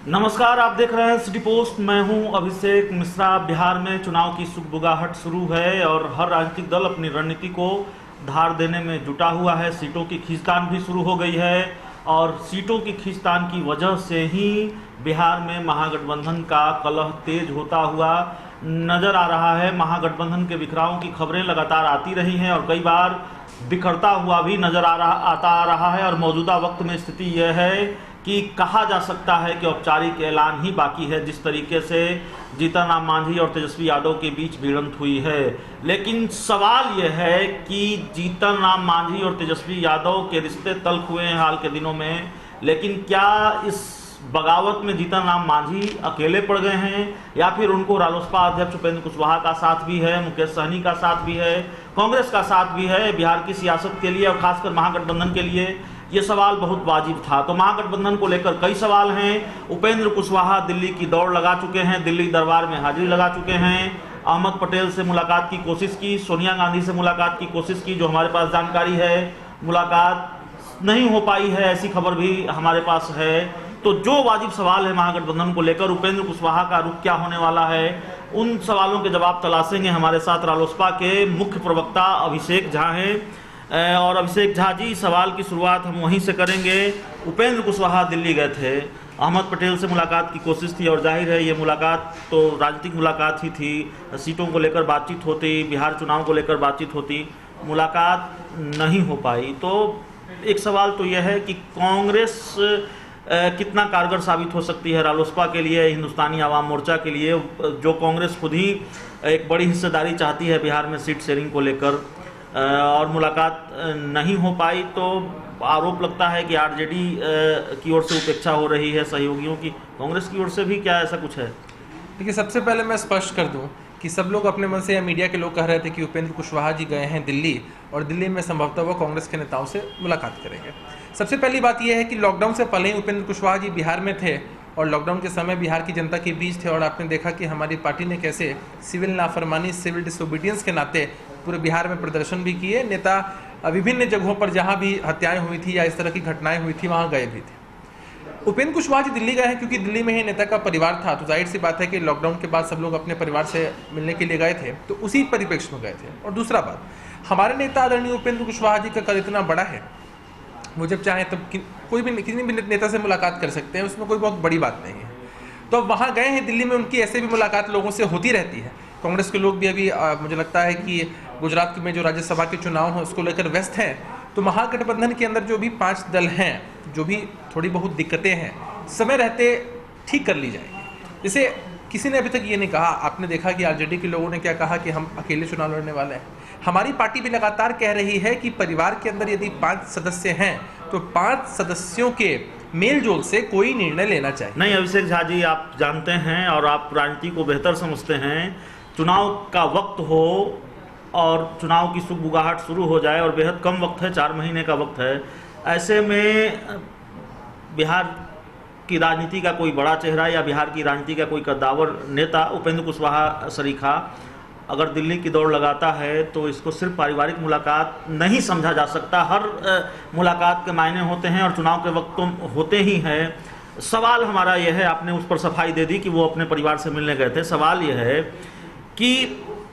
नमस्कार, आप देख रहे हैं सिटी पोस्ट। मैं हूं अभिषेक मिश्रा। बिहार में चुनाव की सुगबुगाहट शुरू है और हर राजनीतिक दल अपनी रणनीति को धार देने में जुटा हुआ है। सीटों की खींचतान भी शुरू हो गई है और सीटों की खींचतान की वजह से ही बिहार में महागठबंधन का कलह तेज होता हुआ नजर आ रहा है। महागठबंधन के बिखराव की खबरें लगातार आती रही हैं और कई बार बिखरता हुआ भी नजर आता आ रहा है और मौजूदा वक्त में स्थिति यह है कि कहा जा सकता है कि औपचारिक ऐलान ही बाकी है। जिस तरीके से जीतन राम मांझी और तेजस्वी यादव के बीच भिड़ंत हुई है, लेकिन सवाल यह है कि जीतन राम मांझी और तेजस्वी यादव के रिश्ते तल्ख हुए हैं हाल के दिनों में, लेकिन क्या इस बगावत में जीतन राम मांझी अकेले पड़ गए हैं या फिर उनको रालोसपा अध्यक्ष उपेंद्र कुशवाहा का साथ भी है, मुकेश सहनी का साथ भी है, कांग्रेस का साथ भी है बिहार की सियासत के लिए और खासकर महागठबंधन के लिए? ये सवाल बहुत वाजिब था। तो महागठबंधन को लेकर कई सवाल हैं। उपेंद्र कुशवाहा दिल्ली की दौड़ लगा चुके हैं, दिल्ली दरबार में हाजिरी लगा चुके हैं। अहमद पटेल से मुलाकात की कोशिश की, सोनिया गांधी से मुलाकात की कोशिश की, जो हमारे पास जानकारी है मुलाकात नहीं हो पाई है, ऐसी खबर भी हमारे पास है। तो जो वाजिब सवाल है महागठबंधन को लेकर, उपेंद्र कुशवाहा का रुख क्या होने वाला है, उन सवालों के जवाब तलाशेंगे। हमारे साथ रालोसपा के मुख्य प्रवक्ता अभिषेक झा हैं। और अभिषेक झा जी, सवाल की शुरुआत हम वहीं से करेंगे। उपेंद्र कुशवाहा दिल्ली गए थे, अहमद पटेल से मुलाकात की कोशिश थी और जाहिर है ये मुलाकात तो राजनीतिक मुलाकात ही थी। सीटों को लेकर बातचीत होती, बिहार चुनाव को लेकर बातचीत होती, मुलाकात नहीं हो पाई। तो एक सवाल तो यह है कि कांग्रेस कितना कारगर साबित हो सकती है रालोसपा के लिए, हिंदुस्तानी आवाम मोर्चा के लिए, जो कांग्रेस खुद ही एक बड़ी हिस्सेदारी चाहती है बिहार में सीट शेयरिंग को लेकर, और मुलाकात नहीं हो पाई। तो आरोप लगता है कि आरजेडी की ओर से उपेक्षा हो रही है सहयोगियों की, कांग्रेस की ओर से भी क्या ऐसा कुछ है? देखिए, सबसे पहले मैं स्पष्ट कर दूं कि सब लोग अपने मन से या मीडिया के लोग कह रहे थे कि उपेंद्र कुशवाहा जी गए हैं दिल्ली और दिल्ली में संभवतः वो कांग्रेस के नेताओं से मुलाकात करेंगे। सबसे पहली बात यह है कि लॉकडाउन से पहले ही उपेंद्र कुशवाहा जी बिहार में थे और लॉकडाउन के समय बिहार की जनता के बीच थे और आपने देखा कि हमारी पार्टी ने कैसे सिविल नाफरमानी, सिविल डिसोबीडियंस के नाते पूरे बिहार में प्रदर्शन भी किए। नेता विभिन्न जगहों पर जहां भी हत्याएं हुई थी या इस तरह की घटनाएं हुई थी वहां गए भी थे। उपेंद्र कुशवाहा जी दिल्ली गए हैं क्योंकि दिल्ली में ही नेता का परिवार था, तो जाहिर सी बात है कि लॉकडाउन के बाद सब लोग अपने परिवार से मिलने के लिए गए थे, तो उसी परिप्रेक्ष्य में गए थे। और दूसरा बात, हमारे नेता आदरणीय उपेंद्र कुशवाहा जी का कद इतना बड़ा है, वो जब चाहें तब कोई भी किसी भी नेता से मुलाकात कर सकते हैं, उसमें कोई बहुत बड़ी बात नहीं है। तो अब वहाँ गए हैं दिल्ली में, उनकी ऐसे भी मुलाकात लोगों से होती रहती है। कांग्रेस के लोग भी अभी मुझे लगता है कि गुजरात में जो राज्यसभा के चुनाव हैं उसको लेकर व्यस्त हैं। तो महागठबंधन के अंदर जो भी 5 दल हैं, जो भी थोड़ी बहुत दिक्कतें हैं, समय रहते ठीक कर ली जाएंगी। जैसे किसी ने अभी तक ये नहीं कहा, आपने देखा कि आरजेडी के लोगों ने क्या कहा कि हम अकेले चुनाव लड़ने वाले हैं। हमारी पार्टी भी लगातार कह रही है कि परिवार के अंदर यदि 5 सदस्य हैं तो 5 सदस्यों के मेल जोल से कोई निर्णय लेना चाहिए। नहीं अभिषेक झा जी, आप जानते हैं और आप राजनीति को बेहतर समझते हैं, चुनाव का वक्त हो और चुनाव की सुगबुगाहट शुरू हो जाए और बेहद कम वक्त है, 4 महीने का वक्त है, ऐसे में बिहार की राजनीति का कोई बड़ा चेहरा या बिहार की राजनीति का कोई कद्दावर नेता उपेंद्र कुशवाहा सरीखा अगर दिल्ली की दौड़ लगाता है तो इसको सिर्फ पारिवारिक मुलाकात नहीं समझा जा सकता। हर मुलाकात के मायने होते हैं और चुनाव के वक्त तो होते ही हैं। सवाल हमारा यह है, आपने उस पर सफाई दे दी कि वो अपने परिवार से मिलने गए थे। सवाल यह है कि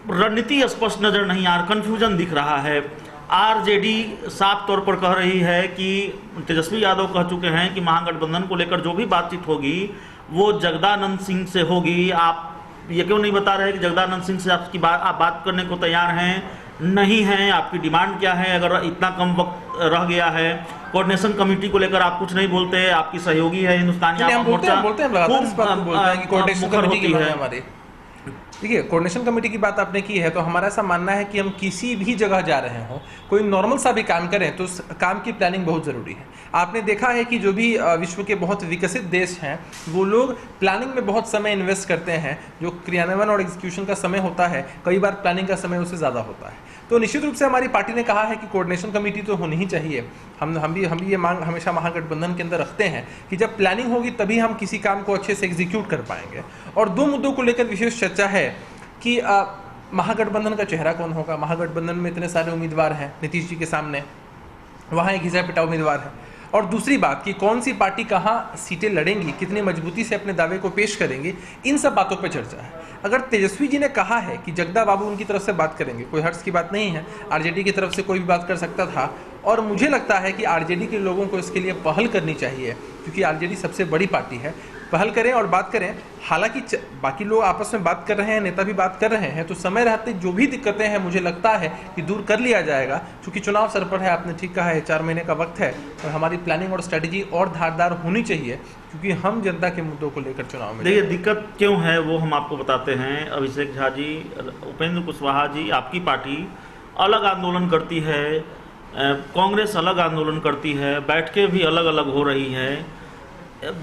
रणनीति स्पष्ट नज़र नहीं आ रहा, कन्फ्यूजन दिख रहा है। आरजेडी साफ तौर पर कह रही है कि तेजस्वी यादव कह चुके हैं कि महागठबंधन को लेकर जो भी बातचीत होगी वो जगदानंद सिंह से होगी। आप ये क्यों नहीं बता रहे कि जगदानंद सिंह से आप बात करने को तैयार हैं, नहीं हैं? आपकी डिमांड क्या है? अगर इतना कम वक्त रह गया है, कोऑर्डिनेशन कमेटी को लेकर आप कुछ नहीं बोलते, आपकी सहयोगी है हिंदुस्तानी आवाम मोर्चा, देखिए, कोऑर्डिनेशन कमेटी की बात आपने की है, तो हमारा ऐसा मानना है कि हम किसी भी जगह जा रहे हों, कोई नॉर्मल सा भी काम करें तो उस काम की प्लानिंग बहुत ज़रूरी है। आपने देखा है कि जो भी विश्व के बहुत विकसित देश हैं वो लोग प्लानिंग में बहुत समय इन्वेस्ट करते हैं। जो क्रियान्वयन और एग्जीक्यूशन का समय होता है, कई बार प्लानिंग का समय उससे ज़्यादा होता है। तो निश्चित रूप से हमारी पार्टी ने कहा है कि कोऑर्डिनेशन कमेटी तो होनी ही चाहिए। हम भी ये मांग हमेशा महागठबंधन के अंदर रखते हैं कि जब प्लानिंग होगी तभी हम किसी काम को अच्छे से एग्जीक्यूट कर पाएंगे। और 2 मुद्दों को लेकर विशेष चर्चा है कि महागठबंधन का चेहरा कौन होगा। महागठबंधन में इतने सारे उम्मीदवार हैं नीतीश जी के सामने, वहाँ एक घिसा पिटा उम्मीदवार है, और दूसरी बात कि कौन सी पार्टी कहाँ सीटें लड़ेंगी, कितनी मजबूती से अपने दावे को पेश करेंगी, इन सब बातों पे चर्चा है। अगर तेजस्वी जी ने कहा है कि जगदा बाबू उनकी तरफ से बात करेंगे, कोई हर्ष की बात नहीं है, आरजेडी की तरफ से कोई भी बात कर सकता था, और मुझे लगता है कि आरजेडी के लोगों को इसके लिए पहल करनी चाहिए, क्योंकि आरजेडी सबसे बड़ी पार्टी है, पहल करें और बात करें। हालांकि बाकी लोग आपस में बात कर रहे हैं, नेता भी बात कर रहे हैं, तो समय रहते जो भी दिक्कतें हैं मुझे लगता है कि दूर कर लिया जाएगा, क्योंकि चुनाव सर पर है। आपने ठीक कहा है, 4 महीने का वक्त है और हमारी प्लानिंग और स्ट्रेटजी और धारदार होनी चाहिए, क्योंकि हम जनता के मुद्दों को लेकर चुनाव में। देखिए, दिक्कत क्यों है वो हम आपको बताते हैं। अभिषेक झा जी, उपेंद्र कुशवाहा जी, आपकी पार्टी अलग आंदोलन करती है, कांग्रेस अलग आंदोलन करती है, बैठकें भी अलग अलग हो रही हैं।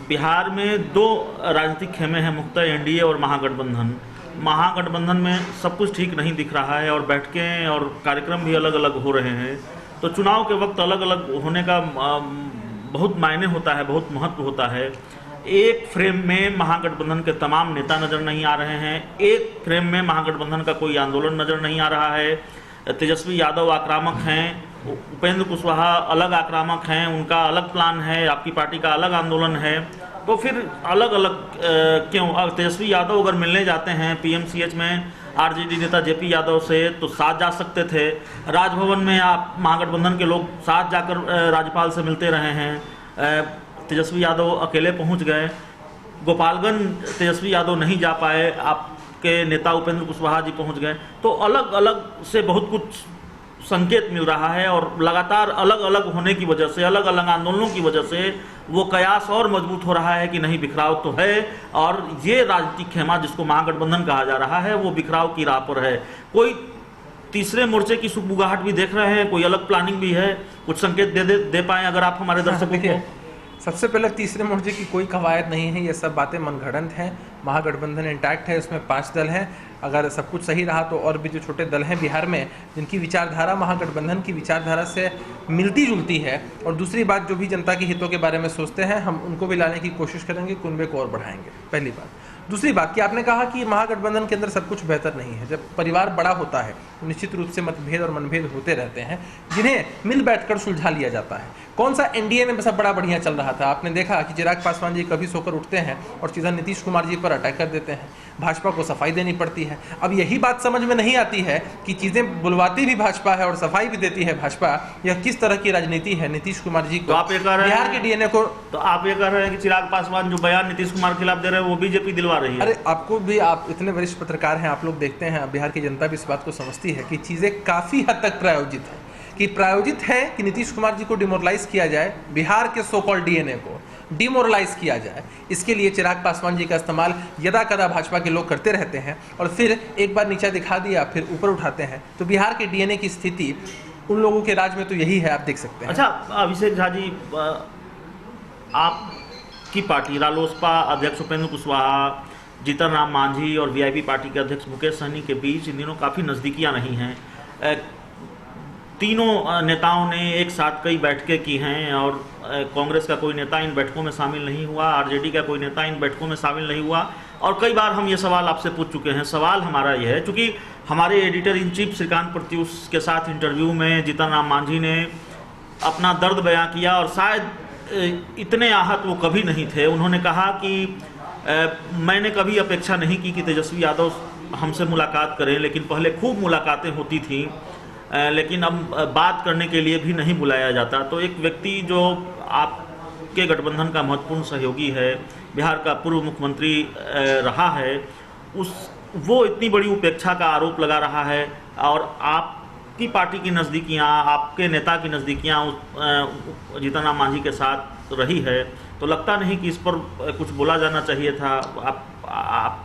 बिहार में 2 राजनीतिक खेमे हैं, मुख्यतः एनडीए और महागठबंधन। महागठबंधन में सब कुछ ठीक नहीं दिख रहा है और बैठकें और कार्यक्रम भी अलग अलग हो रहे हैं। तो चुनाव के वक्त अलग अलग होने का बहुत मायने होता है, बहुत महत्व होता है। एक फ्रेम में महागठबंधन के तमाम नेता नज़र नहीं आ रहे हैं, एक फ्रेम में महागठबंधन का कोई आंदोलन नज़र नहीं आ रहा है। तेजस्वी यादव आक्रामक हैं, उपेंद्र कुशवाहा अलग आक्रामक हैं, उनका अलग प्लान है, आपकी पार्टी का अलग आंदोलन है। तो फिर अलग अलग क्यों? तेजस्वी यादव अगर मिलने जाते हैं पीएमसीएच में आरजेडी नेता जेपी यादव से, तो साथ जा सकते थे। राजभवन में आप महागठबंधन के लोग साथ जाकर राज्यपाल से मिलते रहे हैं। तेजस्वी यादव अकेले पहुंच गए। गोपालगंज तेजस्वी यादव नहीं जा पाए, आपके नेता उपेंद्र कुशवाहा जी पहुंच गए। तो अलग अलग से बहुत कुछ संकेत मिल रहा है और लगातार अलग अलग होने की वजह से, अलग अलग आंदोलनों की वजह से वो कयास और मजबूत हो रहा है कि नहीं, बिखराव तो है। और ये राजनीतिक खेमा जिसको महागठबंधन कहा जा रहा है वो बिखराव की राह पर है। कोई तीसरे मोर्चे की सुगबुगाहट भी देख रहे हैं, कोई अलग प्लानिंग भी है, कुछ संकेत दे पाएं अगर आप हमारे दर्शकों को। सबसे पहले तीसरे मोर्चे की कोई कवायद नहीं है, ये सब बातें मनगढ़ंत हैं। महागठबंधन इंटैक्ट है, इसमें 5 दल हैं। अगर सब कुछ सही रहा तो और भी जो छोटे दल हैं बिहार में, जिनकी विचारधारा महागठबंधन की विचारधारा से मिलती जुलती है, और दूसरी बात, जो भी जनता के हितों के बारे में सोचते हैं, हम उनको भी लाने की कोशिश करेंगे, कुनबे को और बढ़ाएंगे, पहली बात। दूसरी बात कि आपने कहा कि महागठबंधन के अंदर सब कुछ बेहतर नहीं है। जब परिवार बड़ा होता है तो निश्चित रूप से मतभेद और मनभेद होते रहते हैं, जिन्हें मिल बैठकर सुलझा लिया जाता है। कौन सा एनडीए में सब बड़ा बढ़िया चल रहा था? आपने देखा कि चिराग पासवान जी कभी सोकर उठते हैं और सीधा नीतीश कुमार जी पर अटैक कर देते हैं। भाजपा को सफाई देनी पड़ती है। अब यही बात समझ में नहीं आती है कि चीज़ें बुलवाती भी भाजपा है और सफाई भी देती है भाजपा। यह किस तरह की राजनीति है नीतीश कुमार जी को? तो आप ये कह रहे हैं बिहार के डीएनए को, तो आप ये कह रहे हैं कि चिराग पासवान जो बयान नीतीश कुमार के खिलाफ दे रहे हैं वो बीजेपी दिलवा रही है? अरे आपको भी, आप इतने वरिष्ठ पत्रकार हैं, आप लोग देखते हैं, बिहार की जनता भी इस बात को समझती है कि चीज़ें काफ़ी हद तक प्रायोजित है, कि नीतीश कुमार जी को डिमोरलाइज किया जाए, बिहार के सो कॉल्ड डीएनए को डिमोरलाइज किया जाए। इसके लिए चिराग पासवान जी का इस्तेमाल यदा कदा भाजपा के लोग करते रहते हैं, और फिर एक बार नीचा दिखा दिया फिर ऊपर उठाते हैं। तो बिहार के डीएनए की स्थिति उन लोगों के राज में तो यही है, आप देख सकते हैं। अच्छा, अभिषेक झा जी, आपकी पार्टी रालोसपा अध्यक्ष उपेंद्र कुशवाहा, जीतन राम मांझी और वीआईपी पार्टी के अध्यक्ष मुकेश सहनी के बीच इन दिनों काफ़ी नज़दीकियाँ रही हैं। तीनों नेताओं ने एक साथ कई बैठकें की हैं और कांग्रेस का कोई नेता इन बैठकों में शामिल नहीं हुआ, आरजेडी का कोई नेता इन बैठकों में शामिल नहीं हुआ। और कई बार हम ये सवाल आपसे पूछ चुके हैं। सवाल हमारा ये है, चूँकि हमारे editor in chief Shrikant Pratyush के साथ इंटरव्यू में जीतन राम मांझी ने अपना दर्द बयां किया और शायद इतने आहत वो कभी नहीं थे। उन्होंने कहा कि मैंने कभी अपेक्षा नहीं की कि तेजस्वी यादव हमसे मुलाकात करें, लेकिन पहले खूब मुलाकातें होती थीं, लेकिन अब बात करने के लिए भी नहीं बुलाया जाता। तो एक व्यक्ति जो आपके गठबंधन का महत्वपूर्ण सहयोगी है, बिहार का पूर्व मुख्यमंत्री रहा है, वो इतनी बड़ी उपेक्षा का आरोप लगा रहा है, और आपकी पार्टी की नज़दीकियाँ, आपके नेता की नज़दीकियाँ जीतन राम मांझी के साथ रही है, तो लगता नहीं कि इस पर कुछ बोला जाना चाहिए था? आप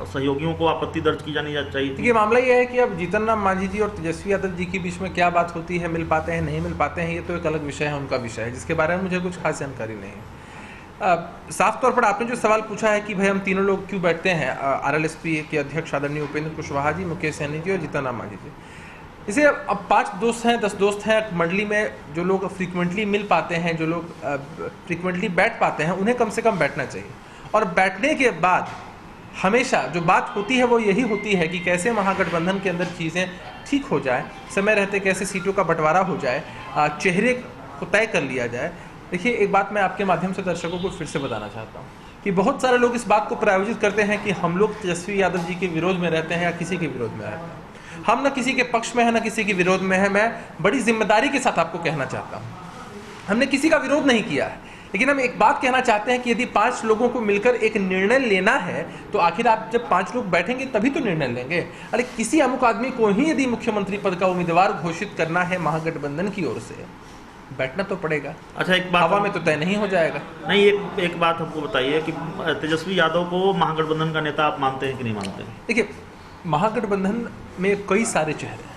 सहयोगियों को आपत्ति दर्ज की जानी चाहिए थी? देखिए, मामला ये है कि अब जीतन राम मांझी जी और तेजस्वी यादव जी के बीच में क्या बात होती है, मिल पाते हैं नहीं मिल पाते हैं, ये तो एक अलग विषय है, उनका विषय है, जिसके बारे में मुझे कुछ खास जानकारी नहीं है। साफ तौर पर आपने जो सवाल पूछा है कि भाई हम तीनों लोग क्यों बैठते हैं, आरएलएसपी के अध्यक्ष आदरणीय उपेंद्र कुशवाहा जी, मुकेश सहनी जी और जीतन राम मांझी जी, इसे अब 5 दोस्त हैं, 10 दोस्त हैं मंडली में, जो लोग फ्रीक्वेंटली मिल पाते हैं, जो लोग फ्रीक्वेंटली बैठ पाते हैं, उन्हें कम से कम बैठना चाहिए। और बैठने के बाद हमेशा जो बात होती है वो यही होती है कि कैसे महागठबंधन के अंदर चीज़ें ठीक हो जाए, समय रहते कैसे सीटों का बंटवारा हो जाए, चेहरे को तय कर लिया जाए। देखिए, एक बात मैं आपके माध्यम से दर्शकों को फिर से बताना चाहता हूँ कि बहुत सारे लोग इस बात को प्रायोजित करते हैं कि हम लोग तेजस्वी यादव जी के विरोध में रहते हैं या किसी के विरोध में रहते हैं। हम ना किसी के पक्ष में है ना किसी के विरोध में है। मैं बड़ी जिम्मेदारी के साथ आपको कहना चाहता हूँ, हमने किसी का विरोध नहीं किया है, लेकिन हम एक बात कहना चाहते हैं कि यदि 5 लोगों को मिलकर एक निर्णय लेना है तो आखिर आप जब 5 लोग बैठेंगे तभी तो निर्णय लेंगे। अरे किसी अमुक आदमी को ही यदि मुख्यमंत्री पद का उम्मीदवार घोषित करना है महागठबंधन की ओर से, बैठना तो पड़ेगा। अच्छा, एक बात हवा में तो तय नहीं हो जाएगा। नहीं, एक बात हमको बताइए कि तेजस्वी यादव को महागठबंधन का नेता आप मानते हैं कि नहीं मानते हैं? देखिए, महागठबंधन में कई सारे चेहरे हैं।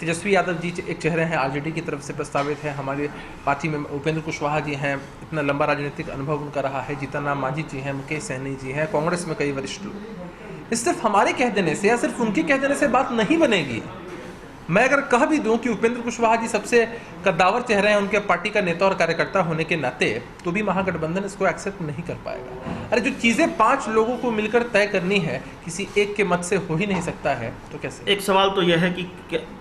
तेजस्वी यादव जी एक चेहरे हैं, आरजेडी की तरफ से प्रस्तावित है। हमारे पार्टी में उपेंद्र कुशवाहा जी हैं, इतना लंबा राजनीतिक अनुभव उनका रहा है। जीतन राम मांझी जी हैं, मुकेश सहनी जी हैं, कांग्रेस में कई वरिष्ठ लोग। इस सिर्फ हमारे कह देने से या सिर्फ उनके कह देने से बात नहीं बनेगी। मैं अगर कह भी दूं कि उपेंद्र कुशवाहा जी सबसे कद्दावर चेहरे हैं उनके पार्टी का नेता और कार्यकर्ता होने के नाते, तो भी महागठबंधन इसको एक्सेप्ट नहीं कर पाएगा। अरे जो चीज़ें 5 लोगों को मिलकर तय करनी है, किसी एक के मत से हो ही नहीं सकता है, तो कैसे? एक सवाल तो यह है कि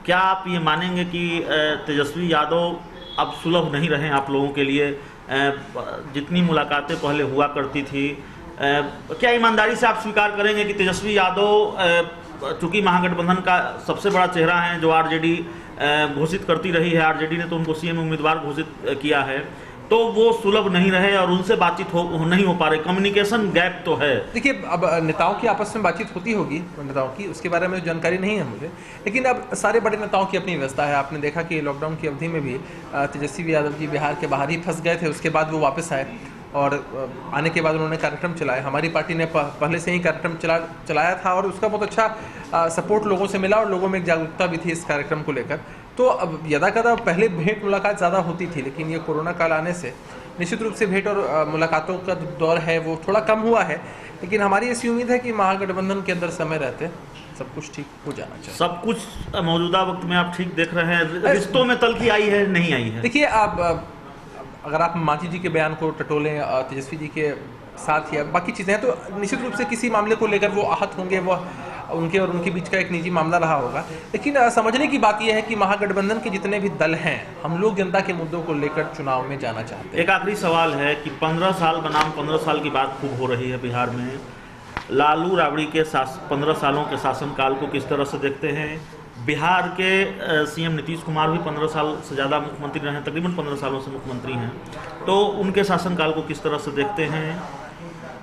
क्या आप ये मानेंगे कि तेजस्वी यादव अब सुलभ नहीं रहे आप लोगों के लिए? जितनी मुलाकातें पहले हुआ करती थी, क्या ईमानदारी से आप स्वीकार करेंगे कि तेजस्वी यादव चूंकि महागठबंधन का सबसे बड़ा चेहरा है, जो आरजेडी घोषित करती रही है, आरजेडी ने तो उनको सीएम उम्मीदवार घोषित किया है, तो वो सुलभ नहीं रहे और उनसे बातचीत नहीं हो पा रही, कम्युनिकेशन गैप तो है? देखिए, अब नेताओं की आपस में बातचीत होती होगी, नेताओं की, उसके बारे में जानकारी नहीं है मुझे, लेकिन अब सारे बड़े नेताओं की अपनी व्यवस्था है। आपने देखा कि लॉकडाउन की अवधि में भी तेजस्वी यादव जी बिहार के बाहर ही फंस गए थे, उसके बाद वो वापस आए और आने के बाद उन्होंने कार्यक्रम चलाए। हमारी पार्टी ने पहले से ही कार्यक्रम चलाया था और उसका बहुत अच्छा सपोर्ट लोगों से मिला और लोगों में एक जागरूकता भी थी इस कार्यक्रम को लेकर। तो अब यदाकदा पहले भेंट मुलाकात ज़्यादा होती थी, लेकिन ये कोरोना काल आने से निश्चित रूप से भेंट और मुलाकातों का दौर है वो थोड़ा कम हुआ है। लेकिन हमारी ऐसी उम्मीद है कि महागठबंधन के अंदर समय रहते सब कुछ ठीक हो जाना चाहिए। सब कुछ मौजूदा वक्त में आप ठीक देख रहे हैं? रिश्तों में तल्खी आई है, नहीं आई है? देखिए, आप अगर आप मांझी जी के बयान को टटोलें तेजस्वी जी के साथ या बाकी चीज़ें हैं, तो निश्चित रूप से किसी मामले को लेकर वो आहत होंगे, वो उनके और उनके बीच का एक निजी मामला रहा होगा। लेकिन समझने की बात यह है कि महागठबंधन के जितने भी दल हैं, हम लोग जनता के मुद्दों को लेकर चुनाव में जाना चाहते हैं। एक आखिरी सवाल है कि 15 साल बनाम 15 साल की बात खूब हो रही है बिहार में। लालू राबड़ी के 15 सालों के शासनकाल को किस तरह से देखते हैं? बिहार के सीएम नीतीश कुमार भी 15 साल से ज़्यादा मुख्यमंत्री रहे हैं, तकरीबन 15 सालों से मुख्यमंत्री हैं, तो उनके शासनकाल को किस तरह से देखते हैं?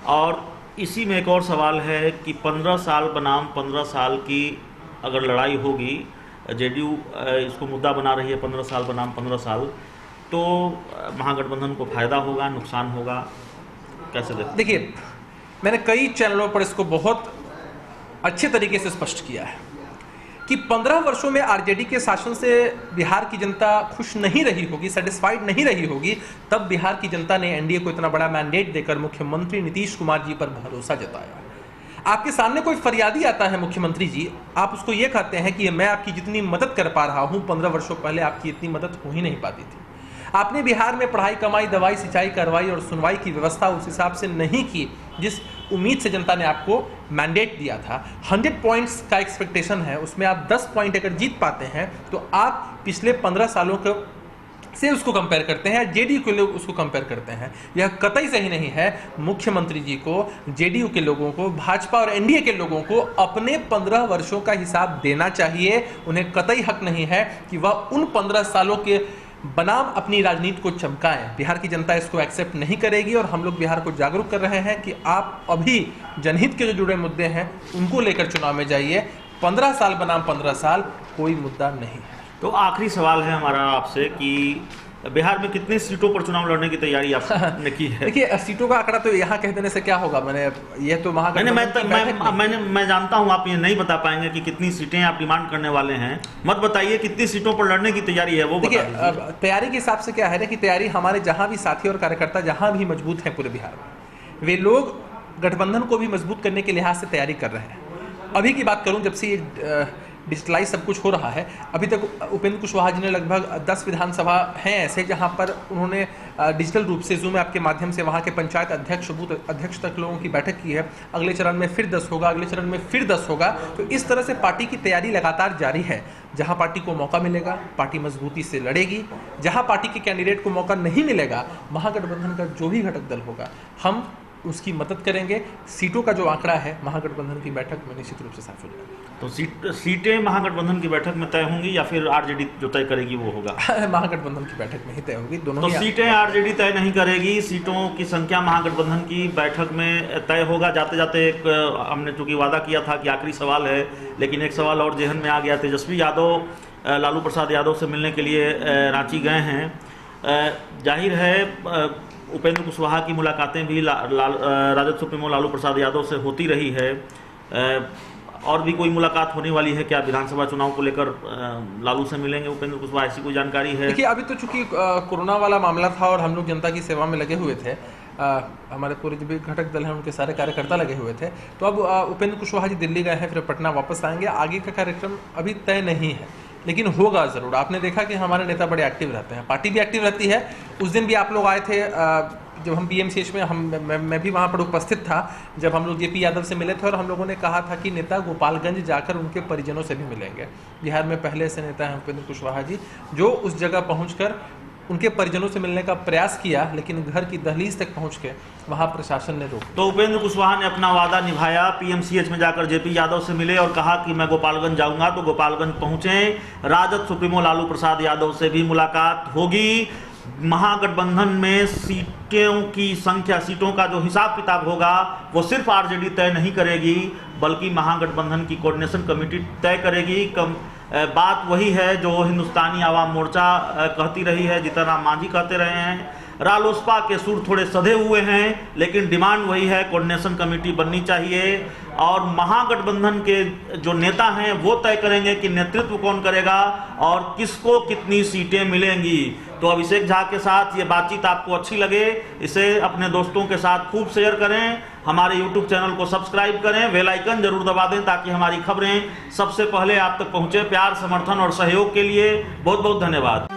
और इसी में एक और सवाल है कि 15 साल बनाम 15 साल की अगर लड़ाई होगी, जेडीयू इसको मुद्दा बना रही है 15 साल बनाम 15 साल, तो महागठबंधन को फायदा होगा, नुकसान होगा, कैसे देखते? देखिए, मैंने कई चैनलों पर इसको बहुत अच्छे तरीके से स्पष्ट किया है कि 15 वर्षों में आरजेडी के शासन से बिहार की जनता खुश नहीं रही होगी, सेटिस्फाइड नहीं रही होगी, तब बिहार की जनता ने एनडीए को इतना बड़ा मैंडेट देकर मुख्यमंत्री नीतीश कुमार जी पर भरोसा जताया। आपके सामने कोई फरियादी आता है मुख्यमंत्री जी, आप उसको ये कहते हैं कि मैं आपकी जितनी मदद कर पा रहा हूँ, 15 वर्षों पहले आपकी इतनी मदद हो ही नहीं पाती थी। आपने बिहार में पढ़ाई, कमाई, दवाई, सिंचाई, कार्रवाई और सुनवाई की व्यवस्था उस हिसाब से नहीं की जिस उम्मीद से जनता ने आपको मैंडेट दिया था। 100 पॉइंट्स का एक्सपेक्टेशन है, उसमें आप 10 पॉइंट अगर जीत पाते हैं तो आप पिछले 15 सालों के से उसको कंपेयर करते हैं, जेडीयू के लोग उसको कंपेयर करते हैं। यह कतई सही नहीं है। मुख्यमंत्री जी को, जेडीयू के लोगों को, भाजपा और एनडीए के लोगों को अपने 15 वर्षों का हिसाब देना चाहिए। उन्हें कतई हक नहीं है कि वह उन 15 सालों के बनाम अपनी राजनीति को चमकाएं। बिहार की जनता इसको एक्सेप्ट नहीं करेगी और हम लोग बिहार को जागरूक कर रहे हैं कि आप अभी जनहित के जो जुड़े मुद्दे हैं उनको लेकर चुनाव में जाइए। 15 साल बनाम 15 साल कोई मुद्दा नहीं है। तो आखिरी सवाल है हमारा आपसे कि बिहार में कितनी सीटों पर चुनाव लड़ने की तैयारी आपने की है? देखिए, सीटों का आंकड़ा तो यहाँ कह देने से क्या होगा, मैं जानता हूँ आप ये नहीं बता पाएंगे कि कितनी सीटें आप डिमांड करने वाले हैं। मत बताइए कितनी सीटों पर लड़ने की तैयारी है, वो देखिए। तैयारी के हिसाब से क्या है ना कि तैयारी हमारे जहाँ भी साथी और कार्यकर्ता जहाँ भी मजबूत हैं पूरे बिहार में, वे लोग गठबंधन को भी मजबूत करने के लिहाज से तैयारी कर रहे हैं। अभी की बात करूँ, जब से डिजिटलाइज सब कुछ हो रहा है। अभी तक उपेंद्र कुशवाहा जी ने लगभग 10 विधानसभा हैं ऐसे जहां पर उन्होंने डिजिटल रूप से जूम ऐप के माध्यम से वहां के पंचायत अध्यक्ष, बूथ अध्यक्ष तक लोगों की बैठक की है। अगले चरण में फिर 10 होगा, अगले चरण में फिर 10 होगा। तो इस तरह से पार्टी की तैयारी लगातार जारी है। जहां पार्टी को मौका मिलेगा पार्टी मजबूती से लड़ेगी, जहां पार्टी के कैंडिडेट को मौका नहीं मिलेगा महागठबंधन का जो भी घटक दल होगा हम उसकी मदद करेंगे। सीटों का जो आंकड़ा है महागठबंधन की बैठक में निश्चित रूप से साफ हो जाएगा। तो सीटें महागठबंधन की बैठक में तय होंगी या फिर आरजेडी जो तय करेगी वो होगा? महागठबंधन की बैठक में ही तय होगी दोनों। तो सीटें आरजेडी तय नहीं करेगी, सीटों की संख्या महागठबंधन की बैठक में तय होगा। जाते जाते एक हमने चूंकि वादा किया था कि आखिरी सवाल है, लेकिन एक सवाल और जेहन में आ गया। तेजस्वी यादव लालू प्रसाद यादव से मिलने के लिए रांची गए हैं। जाहिर है उपेंद्र कुशवाहा की मुलाकातें भी राजद सुप्रीमो लालू प्रसाद यादव से होती रही है। और भी कोई मुलाकात होने वाली है क्या? विधानसभा चुनाव को लेकर लालू से मिलेंगे उपेंद्र कुशवाहा, ऐसी कोई जानकारी है? देखिए, अभी तो चूंकि कोरोना वाला मामला था और हम लोग जनता की सेवा में लगे हुए थे, हमारे पूरे जो भी घटक दल हैं उनके सारे कार्यकर्ता लगे हुए थे। तो अब उपेंद्र कुशवाहा जी दिल्ली गए हैं, फिर पटना वापस आएंगे। आगे का कार्यक्रम अभी तय नहीं है, लेकिन होगा ज़रूर। आपने देखा कि हमारे नेता बड़े एक्टिव रहते हैं, पार्टी भी एक्टिव रहती है। उस दिन भी आप लोग आए थे जब हम पीएमसीएच में, मैं भी वहाँ पर उपस्थित था जब हम लोग जेपी यादव से मिले थे, और हम लोगों ने कहा था कि नेता गोपालगंज जाकर उनके परिजनों से भी मिलेंगे। बिहार में पहले ऐसे नेता हैं उपेंद्र कुशवाहा जी जो उस जगह पहुँचकर उनके परिजनों से मिलने का प्रयास किया, लेकिन घर की दहलीज तक पहुंच के वहां प्रशासन ने रोक। तो उपेंद्र कुशवाहा ने अपना वादा निभाया, पीएमसीएच में जाकर जेपी यादव से मिले और कहा कि मैं गोपालगंज जाऊंगा। तो गोपालगंज पहुंचे, राजद सुप्रीमो लालू प्रसाद यादव से भी मुलाकात होगी। महागठबंधन में सीटों की संख्या, सीटों का जो हिसाब किताब होगा वो सिर्फ आरजेडी तय नहीं करेगी, बल्कि महागठबंधन की कोऑर्डिनेशन कमेटी तय करेगी। बात वही है जो हिंदुस्तानी आवाम मोर्चा कहती रही है, जीतन राम मांझी कहते रहे हैं। रालोसपा के सुर थोड़े सधे हुए हैं, लेकिन डिमांड वही है, कोऑर्डिनेशन कमेटी बननी चाहिए। और महागठबंधन के जो नेता हैं वो तय करेंगे कि नेतृत्व कौन करेगा और किसको कितनी सीटें मिलेंगी। तो अभिषेक झा के साथ ये बातचीत आपको अच्छी लगे, इसे अपने दोस्तों के साथ खूब शेयर करें, हमारे YouTube चैनल को सब्सक्राइब करें, बेल आइकन जरूर दबा दें ताकि हमारी खबरें सबसे पहले आप तक पहुंचे। प्यार, समर्थन और सहयोग के लिए बहुत बहुत धन्यवाद।